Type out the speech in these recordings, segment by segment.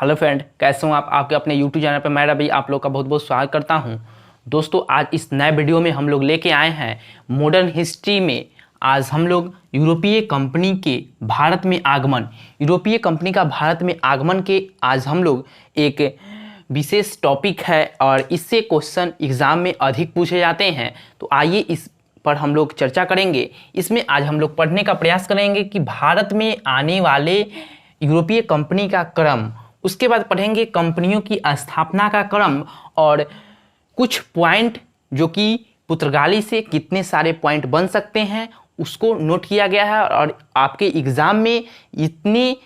Hello friend, कैसे हो आप? आपके अपने यूट्यूब चैनल पर मैं रवि आप लोग का बहुत बहुत स्वागत करता हूं। दोस्तों, आज इस नए वीडियो में हम लोग लेके आए हैं मॉडर्न हिस्ट्री में। आज हम लोग यूरोपीय कंपनी के भारत में आगमन, यूरोपीय कंपनी का भारत में आगमन के आज हम लोग एक विशेष टॉपिक है और इससे क्वेश्चन एग्जाम में अधिक पूछे जाते हैं। तो आइए इस पर हम लोग चर्चा करेंगे। इसमें आज हम लोग पढ़ने का प्रयास करेंगे कि भारत में आने वाले यूरोपीय कंपनी का क्रम, उसके बाद पढ़ेंगे कंपनियों की स्थापना का क्रम और कुछ पॉइंट जो कि पुर्तगाली से कितने सारे पॉइंट बन सकते हैं उसको नोट किया गया है। और आपके एग्जाम में इतने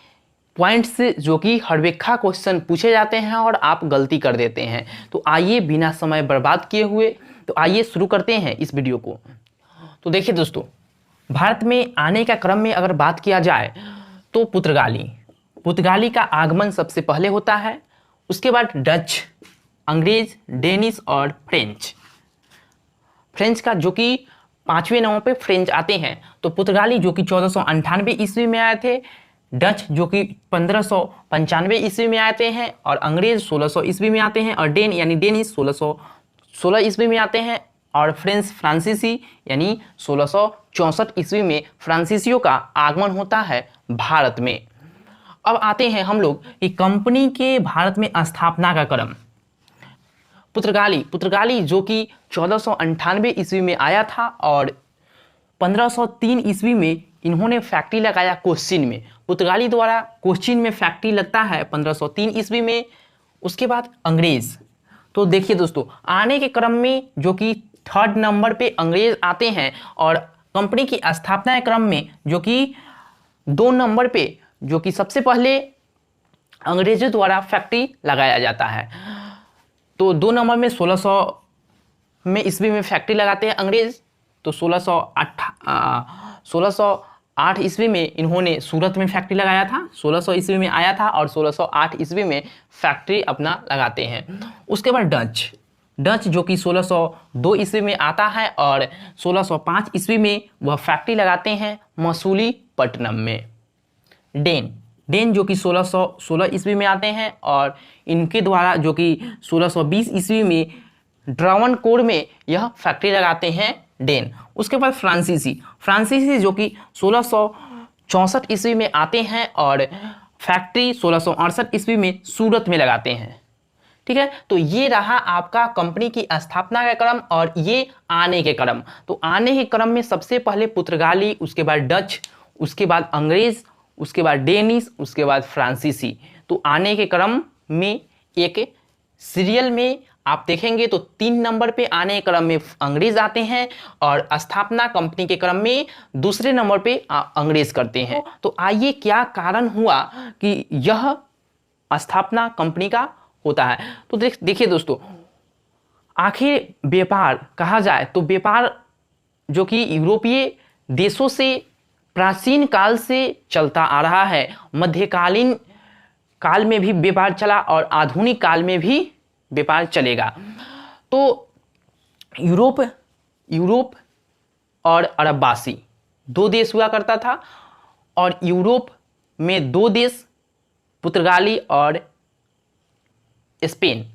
पॉइंट्स जो कि हरवेखा क्वेश्चन पूछे जाते हैं और आप गलती कर देते हैं। तो आइए बिना समय बर्बाद किए हुए तो आइए शुरू करते हैं इस वीडियो को। तो देखिए दोस्तों, भारत में आने का क्रम में अगर बात किया जाए तो पुर्तगाली का आगमन सबसे पहले होता है। उसके बाद डच, अंग्रेज, डेनिश और फ्रेंच का जो कि 5वें नंबर पे फ्रेंच आते हैं। तो पुर्तगाली जो कि 1498 ईस्वी में आए थे, डच जो कि 1595 ईस्वी में आते हैं और अंग्रेज 1600 ईस्वी में आते हैं और डेनिश 1616 ईस्वी में आते हैं और फ्रांसीसी यानी 1664 ईस्वी में फ्रांसीसियों का आगमन होता है भारत में। अब आते हैं हम लोग कि कंपनी के भारत में स्थापना का क्रम। पुर्तगाली जो कि 1498 ईस्वी में आया था और 1503 ईस्वी में इन्होंने फैक्ट्री लगाया कोच्चिन में। पुर्तगाली द्वारा कोच्चिन में फैक्ट्री लगता है 1503 ईस्वी में। उसके बाद अंग्रेज। तो देखिए दोस्तों, आने के क्रम में जो कि 3rd नंबर पे अंग्रेज आते हैं और कंपनी की स्थापना के क्रम में जो कि 2 नंबर पे जो कि सबसे पहले अंग्रेजों द्वारा फैक्ट्री लगाया जाता है। तो 2 नंबर में 1600 में ईस्वी में फैक्ट्री लगाते हैं अंग्रेज। तो 1608 ईस्वी में इन्होंने सूरत में फैक्ट्री लगाया था। 1600 ईस्वी में आया था और 1608 ईस्वी में फैक्ट्री अपना लगाते हैं। उसके बाद डच जो कि 1602 ईस्वी में आता है और 1605 ईस्वी में वह फैक्ट्री लगाते हैं मसूलीपट्टनम में। डेन जो कि 1616 ईस्वी में आते हैं और इनके द्वारा जो कि 1620 ईस्वी में ड्रावनकोर में यह फैक्ट्री लगाते हैं डेन। उसके बाद फ्रांसीसी जो कि 1664 ईस्वी में आते हैं और फैक्ट्री 1668 ईस्वी में सूरत में लगाते हैं। ठीक है, तो ये रहा आपका कंपनी की स्थापना का क्रम और ये आने के क्रम। तो आने के क्रम में सबसे पहले पुर्तगाली, उसके बाद डच, उसके बाद अंग्रेज, उसके बाद डेनिश, उसके बाद फ्रांसीसी। तो आने के क्रम में एक सीरियल में आप देखेंगे तो 3 नंबर पे आने के क्रम में अंग्रेज आते हैं और स्थापना कंपनी के क्रम में दूसरे नंबर पे अंग्रेज करते हैं। तो आइए क्या कारण हुआ कि यह स्थापना कंपनी का होता है। तो देखिए दोस्तों, आखिर व्यापार कहा जाए तो व्यापार जो कि यूरोपीय देशों से प्राचीन काल से चलता आ रहा है। मध्यकालीन काल में भी व्यापार चला और आधुनिक काल में भी व्यापार चलेगा। तो यूरोप और अरबवासी 2 देश हुआ करता था और यूरोप में 2 देश पुर्तगाली और स्पेन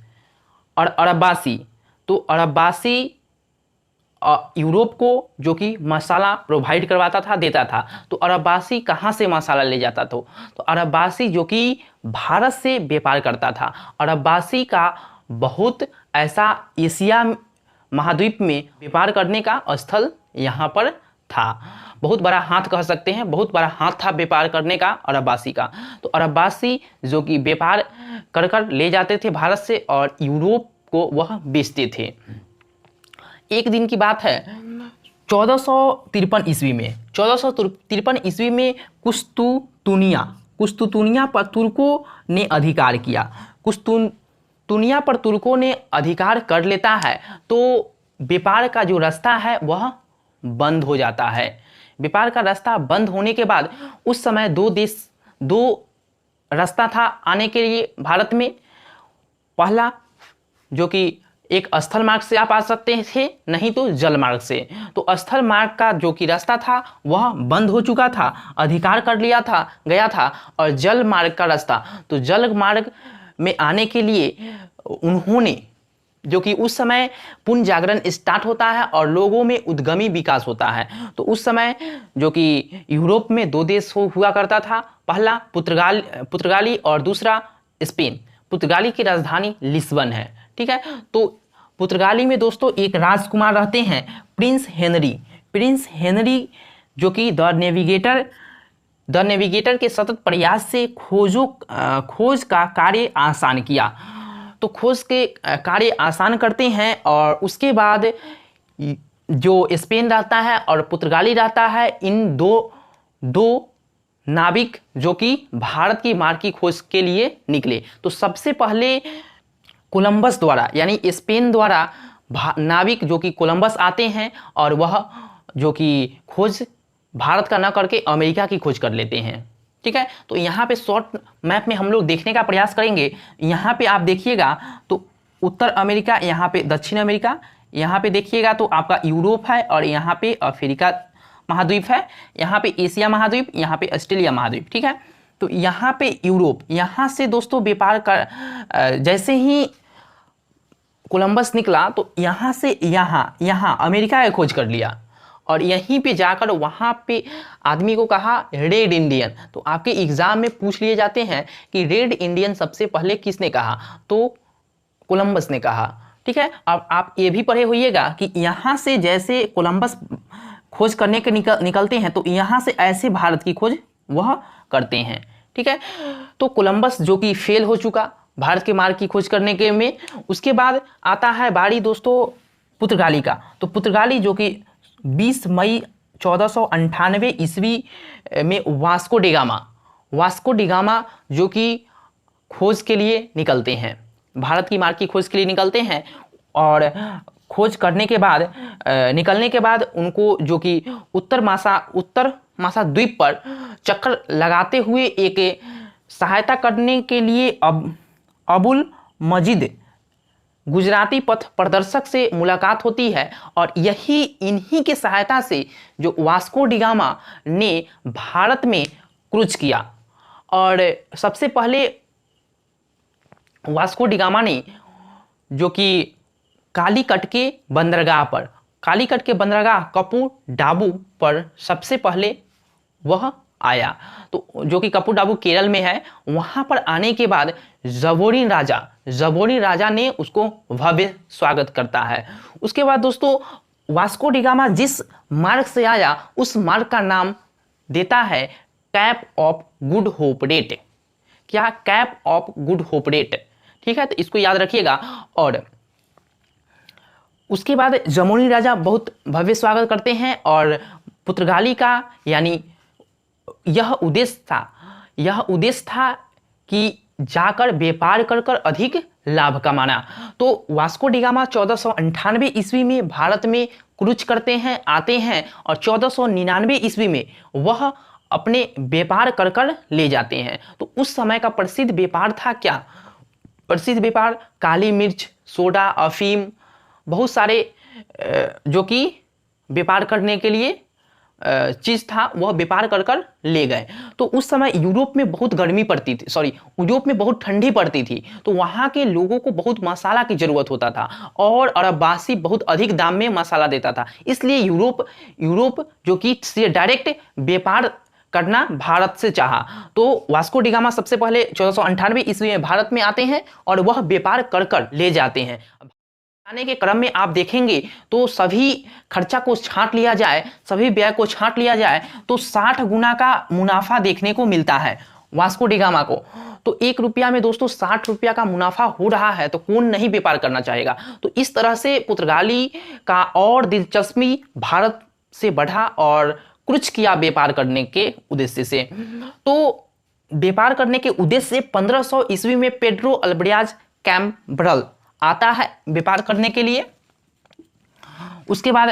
और अरबवासी। तो अरबवासी यूरोप को जो कि मसाला प्रोवाइड करवाता था, देता था। तो अरबवासी कहाँ से मसाला ले जाता था? तो अरबवासी जो कि भारत से व्यापार करता था। अरबवासी का बहुत ऐसा एशिया महाद्वीप में व्यापार करने का स्थल यहाँ पर था। बहुत बड़ा हाथ कह सकते हैं, बहुत बड़ा हाथ था व्यापार करने का अरबवासी का। तो अरबवासी जो कि व्यापार कर ले जाते थे भारत से और यूरोप को वह बेचते थे। एक दिन की बात है, 1453 ईस्वी में कुस्तुतुनिया पर तुर्कों ने अधिकार किया। कुस्तुतुनिया पर तुर्कों ने अधिकार कर लेता है तो व्यापार का जो रास्ता है वह बंद हो जाता है। व्यापार का रास्ता बंद होने के बाद उस समय 2 रास्ता था आने के लिए भारत में। पहला जो कि एक स्थल मार्ग से आप आ सकते थे, नहीं तो जल मार्ग से। तो स्थल मार्ग का जो कि रास्ता था वह बंद हो चुका था, अधिकार कर लिया था गया था। और जल मार्ग का रास्ता, तो जल मार्ग में आने के लिए उन्होंने, जो कि उस समय पुनः जागरण स्टार्ट होता है और लोगों में उद्यमी विकास होता है। तो उस समय जो कि यूरोप में दो देश हुआ करता था, पहला पुर्तगाली और दूसरा स्पेन। पुर्तगाली की राजधानी लिस्बन है, ठीक है। तो पुर्तगाली में दोस्तों एक राजकुमार रहते हैं, प्रिंस हेनरी, जो कि द नेविगेटर के सतत प्रयास से खोज का कार्य आसान किया। तो खोज के कार्य आसान करते हैं और उसके बाद जो स्पेन रहता है और पुर्तगाली रहता है, इन दो नाविक जो कि भारत की मार्ग की खोज के लिए निकले। तो सबसे पहले कोलंबस द्वारा, यानी स्पेन द्वारा नाविक जो कि कोलंबस आते हैं और वह जो कि खोज भारत का ना करके अमेरिका की खोज कर लेते हैं, ठीक है। तो यहाँ पे शॉर्ट मैप में हम लोग देखने का प्रयास करेंगे। यहाँ पे आप देखिएगा तो उत्तर अमेरिका, यहाँ पे दक्षिण अमेरिका, यहाँ पे देखिएगा तो आपका यूरोप है और यहाँ पे अफ्रीका महाद्वीप है, यहाँ पे एशिया महाद्वीप, यहाँ पे ऑस्ट्रेलिया महाद्वीप, ठीक है। तो यहाँ पे यूरोप, यहाँ से दोस्तों व्यापार कर जैसे ही कोलंबस निकला तो यहाँ से यहाँ अमेरिका की खोज कर लिया और यहीं पे जाकर वहाँ पे आदमी को कहा रेड इंडियन। तो आपके एग्जाम में पूछ लिए जाते हैं कि रेड इंडियन सबसे पहले किसने कहा, तो कोलंबस ने कहा, ठीक है। अब आप ये भी पढ़े होइएगा कि यहाँ से जैसे कोलंबस खोज करने के निकलते हैं तो यहाँ से ऐसे भारत की खोज वह करते हैं, ठीक है। तो कोलंबस जो कि फेल हो चुका भारत के मार्ग की खोज करने के में। उसके बाद आता है बारी दोस्तों पुर्तगाली का। तो पुर्तगाली जो कि 20 मई 1498 ईस्वी में वास्को डिगामा जो कि खोज के लिए निकलते हैं, भारत की मार्ग की खोज के लिए निकलते हैं। और खोज करने के बाद निकलने के बाद उनको जो कि उत्तर मासा द्वीप पर चक्कर लगाते हुए एक सहायता करने के लिए अबुल मजीद गुजराती पथ प्रदर्शक से मुलाकात होती है और इन्हीं के सहायता से जो वास्को डिगामा ने भारत में क्रूज किया। और सबसे पहले वास्को डिगामा ने जो कि कालीकट के बंदरगाह कपूर डाबू पर सबसे पहले वह आया। तो जो कि कपूर डाबू केरल में है, वहां पर आने के बाद जबोरिन राजा ने उसको भव्य स्वागत करता है। उसके बाद दोस्तों वास्को डिगामा जिस मार्ग से आया उस मार्ग का नाम देता है Cape of Good Hope date. क्या? Cape of Good Hope date, ठीक है। तो इसको याद रखिएगा। और उसके बाद जमोनी राजा बहुत भव्य स्वागत करते हैं और पुर्तगाली का यानी यह उद्देश्य था कि जाकर व्यापार कर अधिक लाभ कमाना। तो वास्को डिगामा 1498 ईस्वी में भारत में क्रूज करते हैं, आते हैं और 1499 ईस्वी में वह अपने व्यापार कर ले जाते हैं। तो उस समय का प्रसिद्ध व्यापार था क्या? प्रसिद्ध व्यापार काली मिर्च, सोडा, अफीम, बहुत सारे जो कि व्यापार करने के लिए चीज था वह व्यापार कर ले गए। तो उस समय यूरोप में बहुत गर्मी पड़ती थी, यूरोप में बहुत ठंडी पड़ती थी। तो वहाँ के लोगों को बहुत मसाला की जरूरत होता था और अरबवासी बहुत अधिक दाम में मसाला देता था। इसलिए यूरोप जो कि डायरेक्ट व्यापार करना भारत से चाहा। तो वास्को डिगामा सबसे पहले 1498 ईस्वी में भारत में आते हैं और वह व्यापार कर ले जाते हैं। आने के क्रम में आप देखेंगे तो सभी खर्चा को छांट लिया जाए, सभी व्यय को छांट लिया जाए तो 60 गुना का मुनाफा देखने को मिलता है वास्को डिगामा को। तो 1 रुपया में दोस्तों 60 रुपया का मुनाफा हो रहा है तो कौन नहीं व्यापार करना चाहेगा। तो इस तरह से पुर्तगाली का और दिलचस्पी भारत से बढ़ा और क्रूज किया व्यापार करने के उद्देश्य से। तो व्यापार करने के उद्देश्य से 1500 ईस्वी में पेड्रो अल्ब्रेज कैम्बरल आता है व्यापार करने के लिए। उसके बाद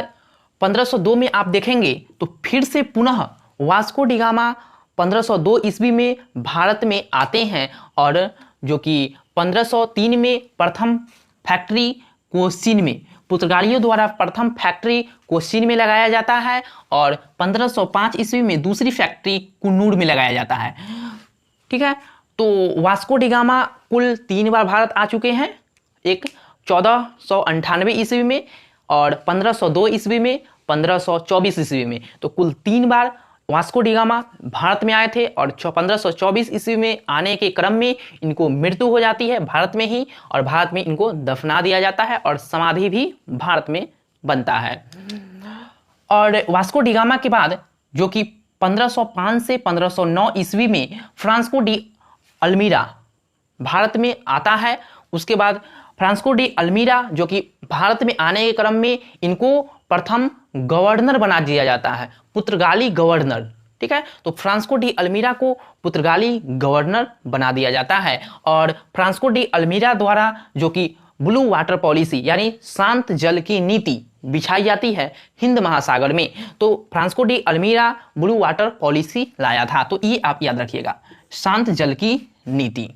1502 में आप देखेंगे तो फिर से पुनः वास्को डिगामा 1502 ईस्वी में भारत में आते हैं और जो कि 1503 में प्रथम फैक्ट्री कोच्चिन में, पुर्तगालियों द्वारा प्रथम फैक्ट्री कोच्चिन में लगाया जाता है और 1505 ईस्वी में दूसरी फैक्ट्री कुन्नूर में लगाया जाता है। ठीक है, तो वास्को डी गामा कुल 3 बार भारत आ चुके हैं, एक 1498 ईस्वी में और 1502 ईस्वी में, 1524 ईस्वी में। तो कुल 3 बार वास्को डी गामा भारत में आए थे और 1524 ईस्वी में आने के क्रम में इनको मृत्यु हो जाती है भारत में ही, और भारत में इनको दफना दिया जाता है और समाधि भी भारत में बनता है। और वास्को डी गामा के बाद जो कि 1505 से 1509 ईस्वी में फ्रांसिस्को डी अल्मीरा भारत में आता है। उसके बाद फ्रांसिस्को डी अल्मीरा जो कि भारत में आने के क्रम में इनको प्रथम गवर्नर बना दिया जाता है, पुर्तगाली गवर्नर। ठीक है, तो फ्रांसिस्को डी अल्मीरा को पुर्तगाली गवर्नर बना दिया जाता है और फ्रांसिस्को डी अल्मीरा द्वारा जो कि ब्लू वाटर पॉलिसी यानी शांत जल की नीति बिछाई जाती है हिंद महासागर में। तो Francisco de almirah blue water policy लाया था, तो ये आप याद रखिएगा, शांत जल की नीति।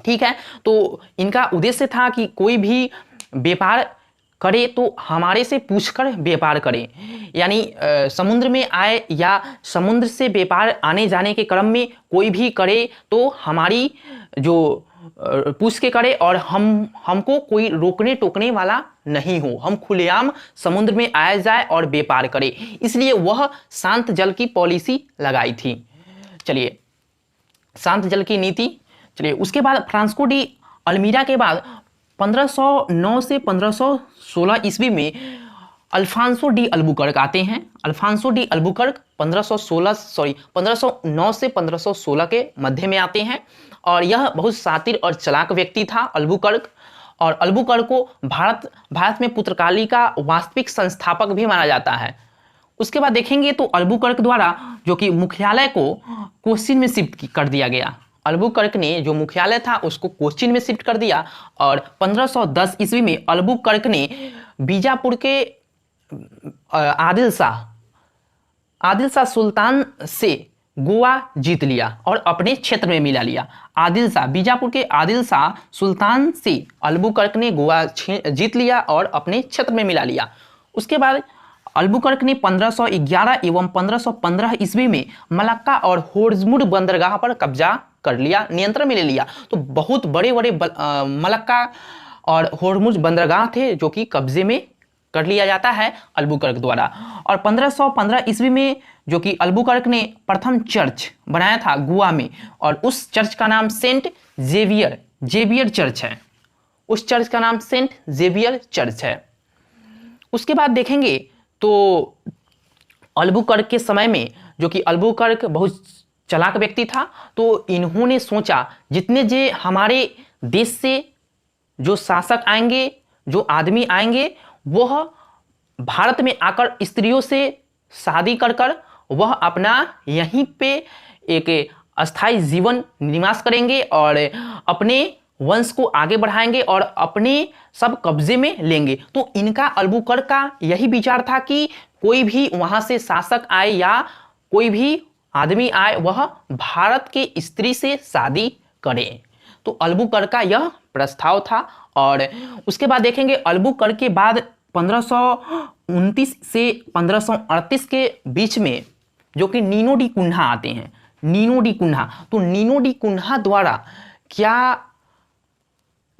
ठीक है, तो इनका उद्देश्य था कि कोई भी व्यापार करे तो हमारे से पूछकर व्यापार करे, यानी समुद्र में आए या समुद्र से व्यापार आने जाने के क्रम में कोई भी करे तो हमारी जो पूछ के करे और हमको कोई रोकने टोकने वाला नहीं हो, हम खुलेआम समुद्र में आया जाए और व्यापार करे, इसलिए वह शांत जल की पॉलिसी लगाई थी। चलिए, शांत जल की नीति। चलिए, उसके बाद फ्रांसिस्को डी अल्मीरा के बाद 1509 से 1516 ईस्वी में अल्फांसो डी अल्बुकर्क आते हैं। अल्फांसो डी अल्बुकर्क 1509 से 1516 के मध्य में आते हैं और यह बहुत शातिर और चालाक व्यक्ति था अल्बुकर्क, और अल्बुकर्क को भारत में पुर्तगाली का वास्तविक संस्थापक भी माना जाता है। उसके बाद देखेंगे तो अल्बुकर्क द्वारा जो कि मुख्यालय को कोच्चिन में शिफ्ट कर दिया गया। अल्बुकर्क ने जो मुख्यालय था उसको कोच्चिन में शिफ्ट कर दिया और 1510 ईस्वी में अल्बुकर्क ने बीजापुर के आदिल शाह सुल्तान से गोवा जीत लिया और अपने क्षेत्र में मिला लिया। बीजापुर के आदिल शाह सुल्तान से अल्बुकर्क ने गोवा जीत लिया और अपने क्षेत्र में मिला लिया। उसके बाद अल्बुकर्क ने 1511 एवं 1515 ईस्वी में मलक्का और होर्मुज़ बंदरगाह पर कब्जा कर लिया, नियंत्रण में ले लिया। तो बहुत बड़े बड़े मलक्का और होर्मुज़ बंदरगाह थे जो कि कब्जे में कर लिया जाता है अल्बुकर्क द्वारा। और 1515 ईस्वी में जो कि अल्बुकर्क ने प्रथम चर्च बनाया था गोवा में, और उस चर्च का नाम सेंट जेवियर चर्च है। उस चर्च का नाम सेंट जेवियर चर्च है। उसके बाद देखेंगे तो अल्बुकर्क के समय में जो कि अल्बुकर्क बहुत चालाक व्यक्ति था, तो इन्होंने सोचा जितने जे हमारे देश से जो शासक आएंगे, जो आदमी आएंगे, वह भारत में आकर स्त्रियों से शादी कर वह अपना यहीं पे एक अस्थायी जीवन निवास करेंगे और अपने वंश को आगे बढ़ाएंगे और अपने सब कब्जे में लेंगे। तो इनका अल्बुकर्क का यही विचार था कि कोई भी वहां से शासक आए या कोई भी आदमी आए वह भारत के स्त्री से शादी करे। तो अल्बुकर्क का यह प्रस्ताव था। और उसके बाद देखेंगे अल्बुकर्क के बाद 1529 से 1538 के बीच में जो कि नीनो डी कुन्हा आते हैं। नीनो डी कुन्हा, तो नीनो डी कुन्हा द्वारा क्या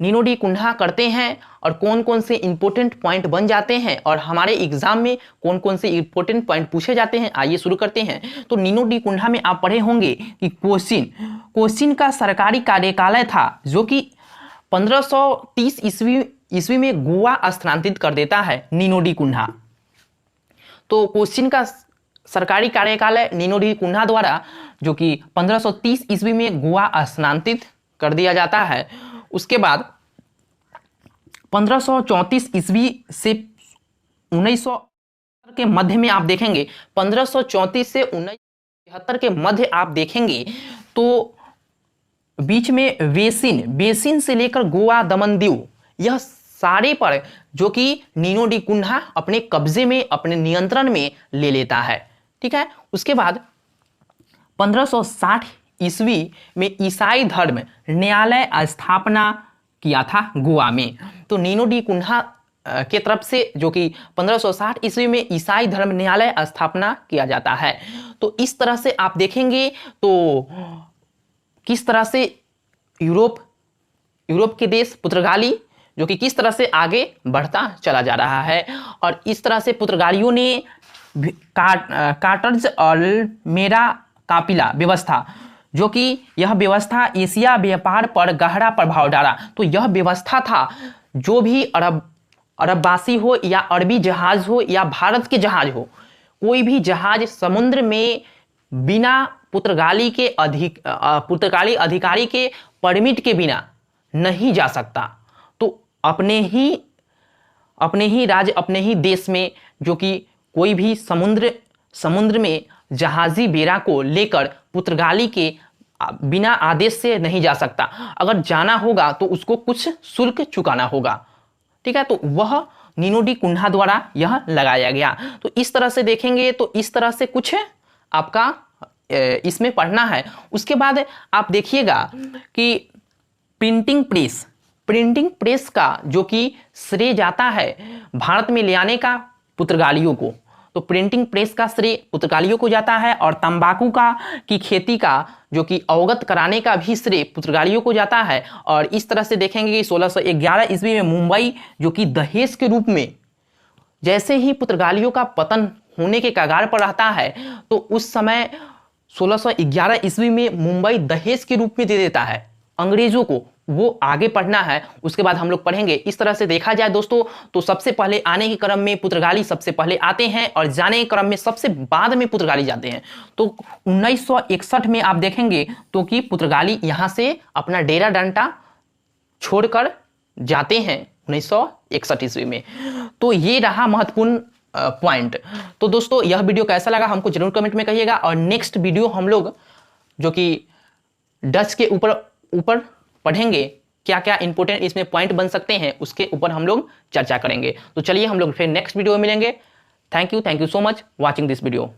नीनो डी कुन्हा करते हैं और कौन कौन से इंपॉर्टेंट पॉइंट बन जाते हैं और हमारे एग्जाम में कौन कौन से इंपॉर्टेंट पॉइंट पूछे जाते हैं, आइए शुरू करते हैं। तो नीनो डी कुन्हा में आप पढ़े होंगे कि कोच्चिन का सरकारी कार्यकालय था जो कि 1530 ईस्वी में गोवा स्थानांतरित कर देता है नीनो डी कुन्हा। तो कोच्चिन का सरकारी कार्यकालय नीनो डी कुन्हा द्वारा जो कि 1530 ईस्वी में गोवा स्थानांतरित कर दिया जाता है। उसके बाद 1534 ईस्वी से 1900 के मध्य में आप देखेंगे, 1534 से 1973 के मध्य आप देखेंगे तो बीच में बेसिन से लेकर गोवा, दमन, दीव, यह सारे पर जो कि नीनो डी कुन्हा अपने कब्जे में, अपने नियंत्रण में ले लेता है। ठीक है। उसके बाद 1560 ईस्वी में ईसाई धर्म न्यायालय स्थापना किया था गोवा में। तो नीनो डी कुन्हा के तरफ से जो कि 1560 ईस्वी में ईसाई धर्म न्यायालय स्थापना किया जाता है। तो इस तरह से आप देखेंगे तो किस तरह से यूरोप के देश पुर्तगाली जो कि किस तरह से आगे बढ़ता चला जा रहा है, और इस तरह से पुर्तगालियों ने कार्टर्स और मेरा कापिला व्यवस्था जो कि यह व्यवस्था एशिया व्यापार पर गहरा प्रभाव डाला। तो यह व्यवस्था था जो भी अरबवासी हो या अरबी जहाज हो या भारत के जहाज हो, कोई भी जहाज समुद्र में बिना पुर्तगाली अधिकारी के परमिट के बिना नहीं जा सकता। तो अपने ही राज्य अपने ही देश में जो कि कोई भी समुद्र में जहाजी बेड़ा को लेकर पुर्तगाली के बिना आदेश से नहीं जा सकता। अगर जाना होगा तो उसको कुछ शुल्क चुकाना होगा, ठीक है। तो वह नीनो डी कुन्हा द्वारा यह लगाया गया। तो इस तरह से देखेंगे तो इस तरह से कुछ आपका इसमें पढ़ना है। उसके बाद आप देखिएगा कि प्रिंटिंग प्रेस का जो कि श्रेय जाता है भारत में ले आने का पुर्तगालियों को। तो प्रिंटिंग प्रेस का श्रेय पुर्तगालियों को जाता है, और तंबाकू की खेती का जो कि अवगत कराने का भी श्रेय पुर्तगालियों को जाता है। और इस तरह से देखेंगे कि 1611 ईस्वी में मुंबई जो कि दहेज के रूप में, जैसे ही पुर्तगालियों का पतन होने के कगार पर रहता है, तो उस समय 1611 ईस्वी में मुंबई दहेज के रूप में दे देता है अंग्रेजों को। वो आगे पढ़ना है, उसके बाद हम लोग पढ़ेंगे। इस तरह से देखा जाए दोस्तों तो सबसे पहले आने के क्रम में पुर्तगाली सबसे पहले आते हैं और जाने के क्रम में सबसे बाद में पुर्तगाली जाते हैं। तो 1961 में आप देखेंगे तो कि पुर्तगाली यहाँ से अपना डेरा डंडा छोड़कर जाते हैं 1961 ईस्वी में। तो ये रहा महत्वपूर्ण पॉइंट। तो दोस्तों यह वीडियो कैसा लगा हमको जरूर कमेंट में कहिएगा, और नेक्स्ट वीडियो हम लोग जो कि डच के ऊपर पढ़ेंगे, क्या क्या इंपॉर्टेंट इसमें पॉइंट बन सकते हैं उसके ऊपर हम लोग चर्चा करेंगे। तो चलिए हम लोग फिर नेक्स्ट वीडियो में मिलेंगे। Thank you so much watching this video.